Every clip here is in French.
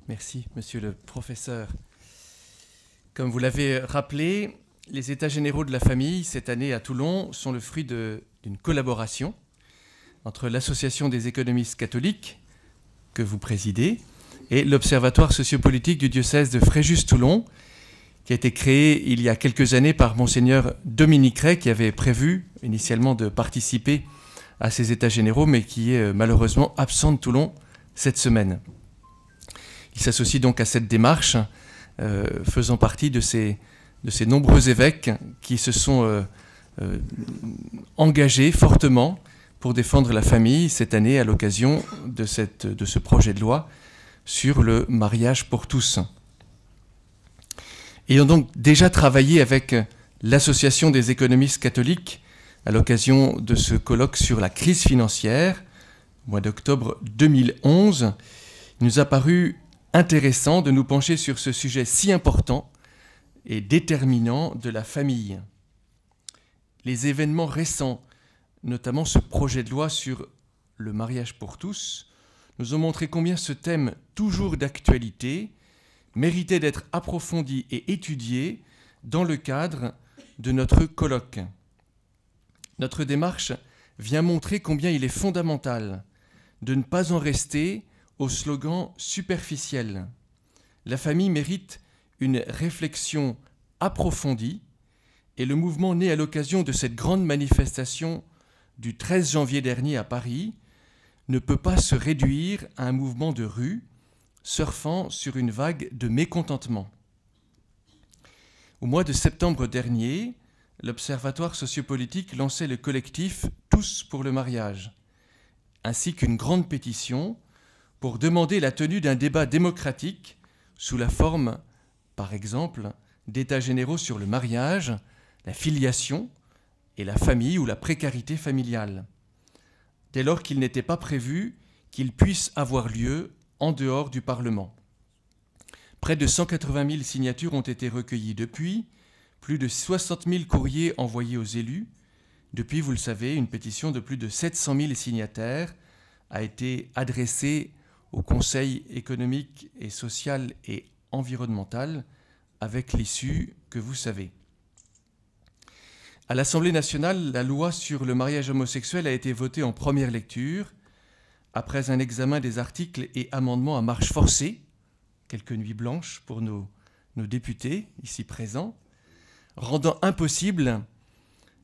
Merci, monsieur le professeur. Comme vous l'avez rappelé, les États généraux de la famille, cette année à Toulon, sont le fruit d'une collaboration entre l'Association des économistes catholiques, que vous présidez, et l'Observatoire sociopolitique du diocèse de Fréjus-Toulon, qui a été créé il y a quelques années par Monseigneur Dominique Ray, qui avait prévu initialement de participer à ces États généraux, mais qui est malheureusement absent de Toulon cette semaine. Il s'associe donc à cette démarche, faisant partie de ces nombreux évêques qui se sont engagés fortement pour défendre la famille cette année à l'occasion de ce projet de loi sur le mariage pour tous. Ayant donc déjà travaillé avec l'Association des économistes catholiques à l'occasion de ce colloque sur la crise financière, au mois d'octobre 2011, il nous a paru intéressant de nous pencher sur ce sujet si important et déterminant de la famille. Les événements récents, notamment ce projet de loi sur le mariage pour tous, nous ont montré combien ce thème, toujours d'actualité, méritait d'être approfondi et étudié dans le cadre de notre colloque. Notre démarche vient montrer combien il est fondamental de ne pas en rester au slogan superficiel. La famille mérite une réflexion approfondie et le mouvement né à l'occasion de cette grande manifestation du 13 janvier dernier à Paris ne peut pas se réduire à un mouvement de rue surfant sur une vague de mécontentement. Au mois de septembre dernier, l'Observatoire sociopolitique lançait le collectif Tous pour le mariage, ainsi qu'une grande pétition pour demander la tenue d'un débat démocratique sous la forme, par exemple, d'états généraux sur le mariage, la filiation et la famille ou la précarité familiale, dès lors qu'il n'était pas prévu qu'il puisse avoir lieu en dehors du Parlement. Près de 180 000 signatures ont été recueillies depuis, plus de 60 000 courriers envoyés aux élus. Depuis, vous le savez, une pétition de plus de 700 000 signataires a été adressée au Conseil économique et social et environnemental, avec l'issue que vous savez. À l'Assemblée nationale, la loi sur le mariage homosexuel a été votée en première lecture, après un examen des articles et amendements à marche forcée, quelques nuits blanches pour nos députés ici présents, rendant impossible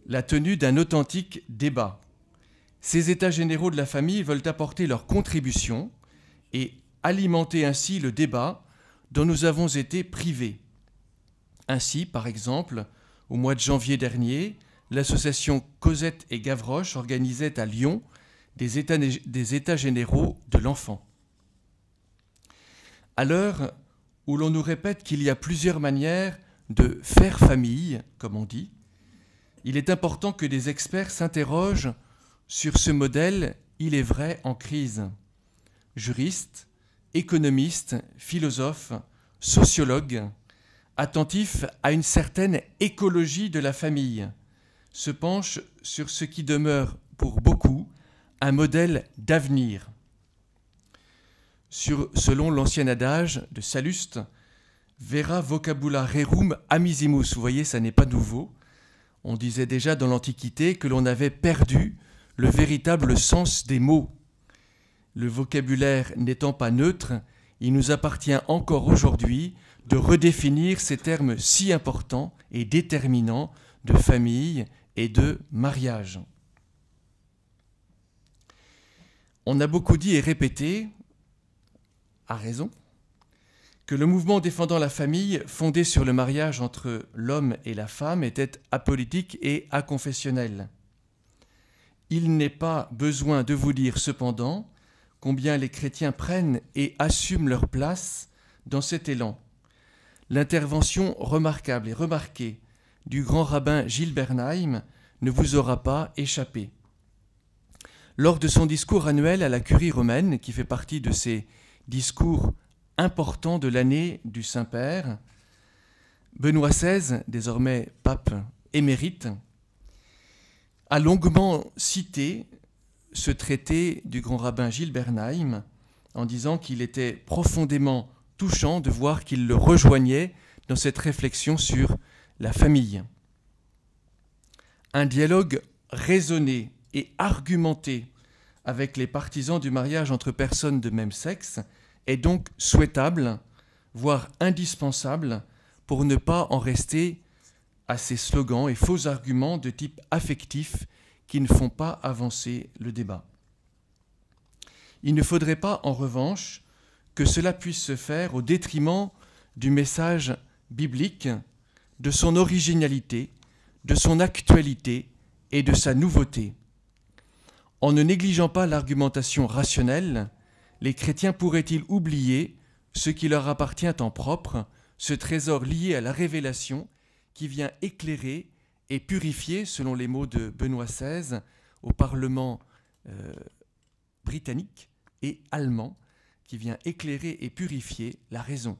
la tenue d'un authentique débat. Ces États généraux de la famille veulent apporter leur contribution et alimenter ainsi le débat dont nous avons été privés. Ainsi, par exemple, au mois de janvier dernier, l'association Cosette et Gavroche organisait à Lyon des États généraux de l'enfant. À l'heure où l'on nous répète qu'il y a plusieurs manières de faire famille, comme on dit, il est important que des experts s'interrogent sur ce modèle, il est vrai, en crise. Juristes, économistes, philosophes, sociologues, attentifs à une certaine écologie de la famille, se penchent sur ce qui demeure pour beaucoup un modèle d'avenir. Selon l'ancien adage de Salluste, vera vocabula rerum amisimus. Vous voyez, ça n'est pas nouveau. On disait déjà dans l'Antiquité que l'on avait perdu le véritable sens des mots. Le vocabulaire n'étant pas neutre, il nous appartient encore aujourd'hui de redéfinir ces termes si importants et déterminants de famille et de mariage. On a beaucoup dit et répété, à raison, que le mouvement défendant la famille, fondé sur le mariage entre l'homme et la femme, était apolitique et aconfessionnel. Il n'est pas besoin de vous dire cependant combien les chrétiens prennent et assument leur place dans cet élan. L'intervention remarquable et remarquée du grand rabbin Gilles Bernheim ne vous aura pas échappé. Lors de son discours annuel à la Curie romaine, qui fait partie de ces discours importants de l'année du Saint-Père, Benoît XVI, désormais pape émérite, a longuement cité ce traité du grand rabbin Gilles Bernheim en disant qu'il était profondément touchant de voir qu'il le rejoignait dans cette réflexion sur la famille. Un dialogue raisonné et argumenté avec les partisans du mariage entre personnes de même sexe est donc souhaitable, voire indispensable, pour ne pas en rester à ces slogans et faux arguments de type affectif qui ne font pas avancer le débat. Il ne faudrait pas, en revanche, que cela puisse se faire au détriment du message biblique, de son originalité, de son actualité et de sa nouveauté. En ne négligeant pas l'argumentation rationnelle, les chrétiens pourraient-ils oublier ce qui leur appartient en propre, ce trésor lié à la révélation qui vient éclairer et purifier, selon les mots de Benoît XVI, au Parlement britannique et allemand, qui vient éclairer et purifier la raison.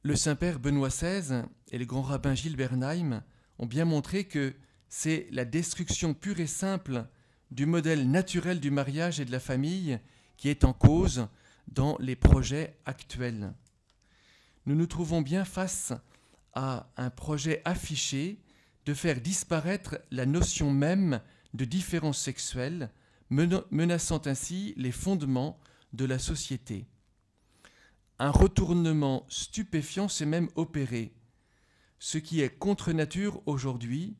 Le Saint-Père Benoît XVI et le grand rabbin Gilles Bernheim ont bien montré que c'est la destruction pure et simple du modèle naturel du mariage et de la famille qui est en cause dans les projets actuels. Nous nous trouvons bien face à un projet affiché de faire disparaître la notion même de différence sexuelle, menaçant ainsi les fondements de la société. Un retournement stupéfiant s'est même opéré. Ce qui est contre nature aujourd'hui,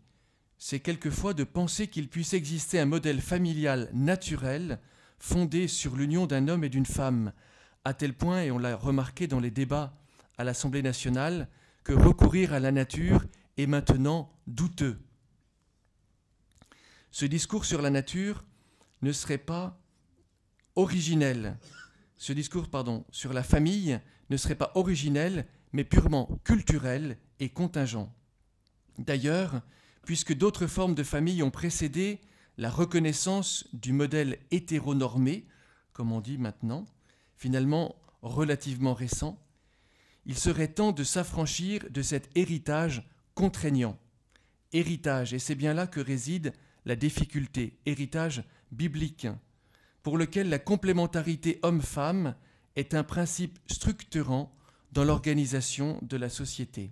c'est quelquefois de penser qu'il puisse exister un modèle familial naturel fondé sur l'union d'un homme et d'une femme, à tel point, et on l'a remarqué dans les débats à l'Assemblée nationale, que recourir à la nature est maintenant douteux. Ce discours sur la nature ne serait pas originel. Ce discours, sur la famille ne serait pas originel, mais purement culturel et contingent. D'ailleurs, puisque d'autres formes de famille ont précédé la reconnaissance du modèle hétéronormé, comme on dit maintenant, finalement relativement récent, il serait temps de s'affranchir de cet héritage contraignant. Héritage, et c'est bien là que réside la difficulté, héritage biblique, pour lequel la complémentarité homme-femme est un principe structurant dans l'organisation de la société.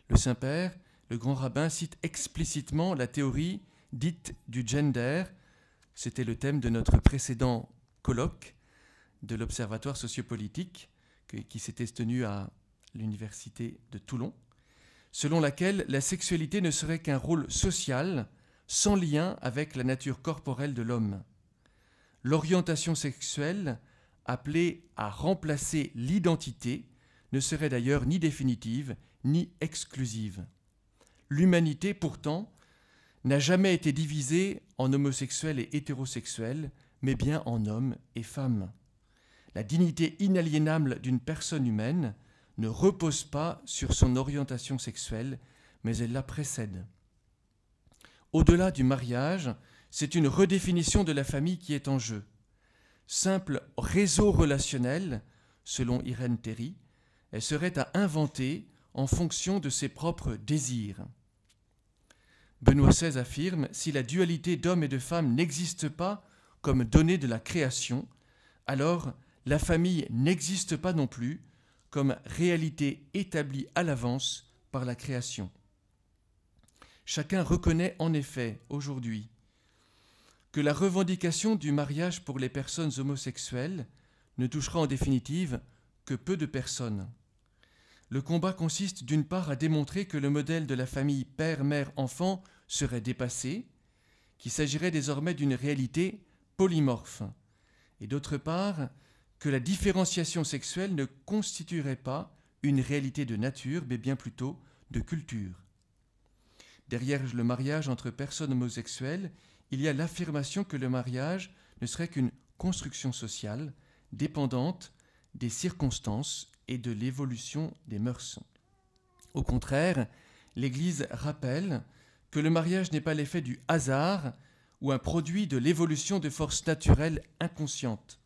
Le Saint-Père, le grand rabbin, cite explicitement la théorie dite du gender. C'était le thème de notre précédent colloque de l'Observatoire sociopolitique qui s'était tenu à l'Université de Toulon, selon laquelle la sexualité ne serait qu'un rôle social sans lien avec la nature corporelle de l'homme. L'orientation sexuelle, appelée à remplacer l'identité, ne serait d'ailleurs ni définitive ni exclusive. L'humanité, pourtant, n'a jamais été divisée en homosexuels et hétérosexuels, mais bien en hommes et femmes. La dignité inaliénable d'une personne humaine ne repose pas sur son orientation sexuelle, mais elle la précède. Au-delà du mariage, c'est une redéfinition de la famille qui est en jeu. Simple réseau relationnel, selon Irène Théry, elle serait à inventer en fonction de ses propres désirs. Benoît XVI affirme « Si la dualité d'hommes et de femmes n'existe pas comme donnée de la création, alors la famille n'existe pas non plus comme réalité établie à l'avance par la création. » Chacun reconnaît en effet aujourd'hui que la revendication du mariage pour les personnes homosexuelles ne touchera en définitive que peu de personnes. Le combat consiste d'une part à démontrer que le modèle de la famille père, mère, enfant serait dépassé, qu'il s'agirait désormais d'une réalité polymorphe, et d'autre part que la différenciation sexuelle ne constituerait pas une réalité de nature, mais bien plutôt de culture. Derrière le mariage entre personnes homosexuelles, il y a l'affirmation que le mariage ne serait qu'une construction sociale dépendante des circonstances et de l'évolution des mœurs. Au contraire, l'Église rappelle que le mariage n'est pas l'effet du hasard ou un produit de l'évolution de forces naturelles inconscientes.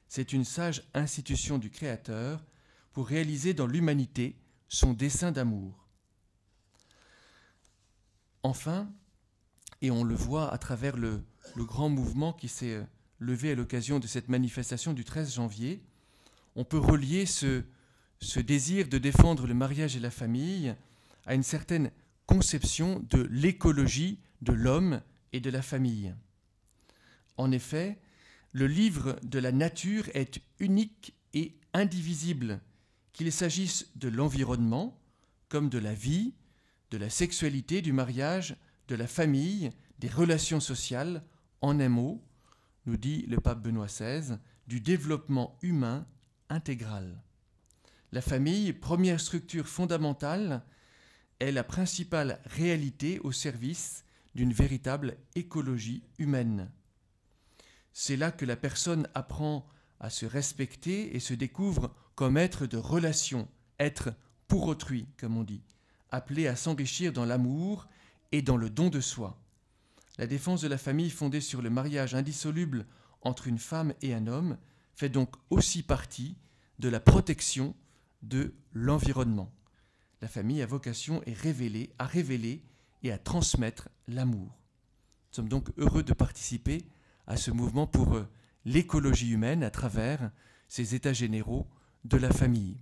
C'est une sage institution du Créateur pour réaliser dans l'humanité son dessein d'amour. Enfin, et on le voit à travers le grand mouvement qui s'est levés à l'occasion de cette manifestation du 13 janvier, on peut relier ce désir de défendre le mariage et la famille à une certaine conception de l'écologie de l'homme et de la famille. En effet, le livre de la nature est unique et indivisible, qu'il s'agisse de l'environnement, comme de la vie, de la sexualité, du mariage, de la famille, des relations sociales, en un mot, nous dit le pape Benoît XVI, du développement humain intégral. La famille, première structure fondamentale, est la principale réalité au service d'une véritable écologie humaine. C'est là que la personne apprend à se respecter et se découvre comme être de relation, être pour autrui, comme on dit, appelé à s'enrichir dans l'amour et dans le don de soi. La défense de la famille fondée sur le mariage indissoluble entre une femme et un homme fait donc aussi partie de la protection de l'environnement. La famille a vocation à révéler et à transmettre l'amour. Nous sommes donc heureux de participer à ce mouvement pour l'écologie humaine à travers ces états généraux de la famille.